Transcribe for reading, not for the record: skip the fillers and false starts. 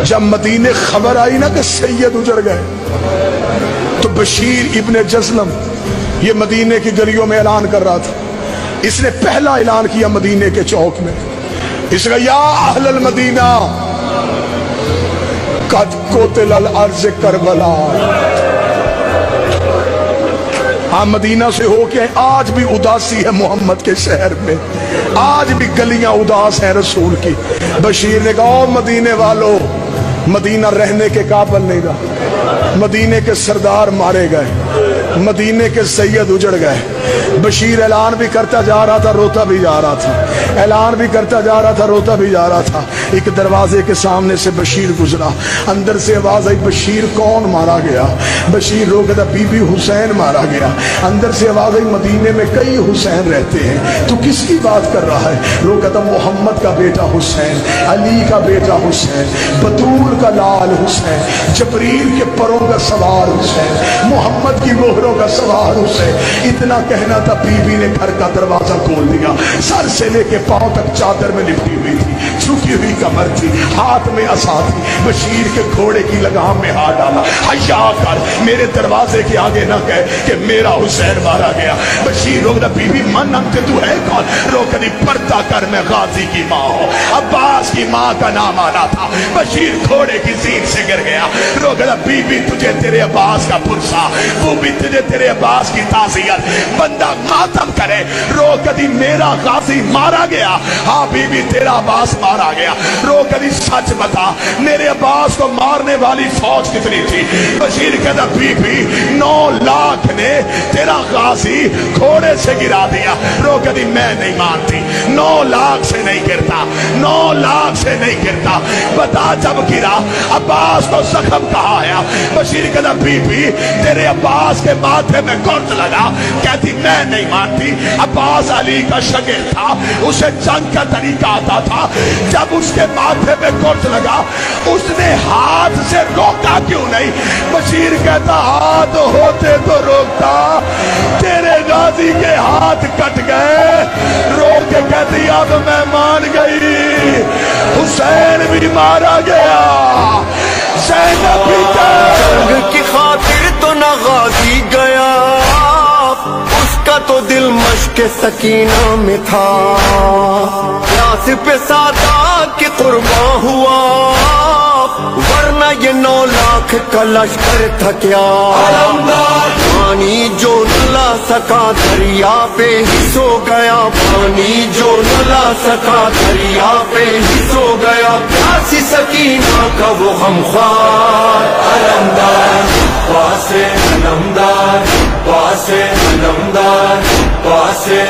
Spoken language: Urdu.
جب مدینے خبر آئی نا کہ سید اجڑ گئے تو بشیر ابن جزلم یہ مدینے کی گلیوں میں اعلان کر رہا تھا. اس نے پہلا اعلان کیا مدینے کے چوک میں. اس کا یا اہل المدینہ قد قتل الارض کربلا. ہاں مدینہ سے ہو کے آج بھی اداسی ہے محمد کے شہر میں, آج بھی گلیاں اداس ہیں رسول کی. بشیر نے کہا او مدینے والو, مدینہ رہنے کے قابل نہیں رہا, مدینے کے سردار مارے گئے, مدینے کے سید اجڑ گئے. بشیر اعلان بھی کرتا جا رہا تھا, روتا بھی جا رہا تھا, اعلان بھی کرتا جا رہا تھا, روتا بھی جا رہا تھا. ایک دروازے کے سامنے سے بشیر گزرا, اندر سے آواز آئی بشیر کون مارا گیا؟ بشیر رو کہتا بی بی حسین مارا گیا. اندر سے آواز آئی مدینے میں کئی حسین رہتے ہیں, تو کس کی بات کر رہا ہے؟ رو کہتا محمد کا بیٹا حسین, علی کا بیٹا حسین, بطول کا لال حسین, جبریل کے پروں کا سوار حسین, محمد کی مہروں کا سوار حسین. اتنا کہنا تھا, بی بی نے گھر کا دروازہ کھول دیا. سر سے لے کے پاؤں تک چادر میں لپٹی ہوئی تھی, جھکی ہوئی کمر تھی, ہاتھ میں عصا تھی. بشیر کے گھوڑے کی لگام میں ہاتھ ڈالا, حیا کر, میرے دروازے کے آگے نہ کہہ کہ میرا حسین مارا گیا. بشیر روک بی بی من انت, تو ہے کون؟ روک دی پردہ کر, میں غازی کی ماں ہوں, عباس کی ماں کا نام آنا تھا. بشیر گھوڑے کی زین سے گر گیا. روک بی بی تجھے تیرے عباس کا پرسا, وہ بھی تجھے تیرے عباس کی تعزیت, بندہ ماتم کرے. روک دی میرا غازی مارا گیا. ہاں بی بی تیرا عباس مارا گیا. روک دی سچ بتا, میرے عباس کو مارنے والی فوج کتنی تھی؟ بشیر کہتا بی بی 9 لاکھ نے تیرا غازی گھوڑے سے گرا دیا. روک دی میں نہیں مانتی, 9 لاکھ سے نہیں گرتا, 9 لاکھ سے نہیں گرتا. بتا جب گرا عباس کو زخم کہا ہے؟ بشیر کہتا بی بی تیرے عباس کے ماتھے میں گرد لگا. کہتی میں نہیں مانتی, عباس علی کا شاگرد تھا, اسے جنگ کا طریقہ آتا تھا. جب اس کے ماتھے میں گرد لگا اس نے ہاتھ سے روکا کیوں نہیں؟ بشیر کہتا ہاتھ ہوتے تو روکتا, تیرے غازی کے ہاتھ کٹ گئے. رو کے کہتی اب میں مان گئی, حسین بھی مارا گیا, زینب بھی جنگ کی خاطر تو نہ غازی گیا, اس کا تو دل مشق سکینہ میں تھا. پیاس پہ سادات کی قربان ہوا, ورنہ یہ 9 لاکھ کا لشکر تھا کیا. پانی جو نہ لا سکا دریا پہ ہی سو گیا, پانی جو نہ لا سکا دریا پہ ہی سو گیا. پیاسی سکینہ کا وہ غمخوار علمدار, پاسے علمدار, پاسے علمدار, پاسے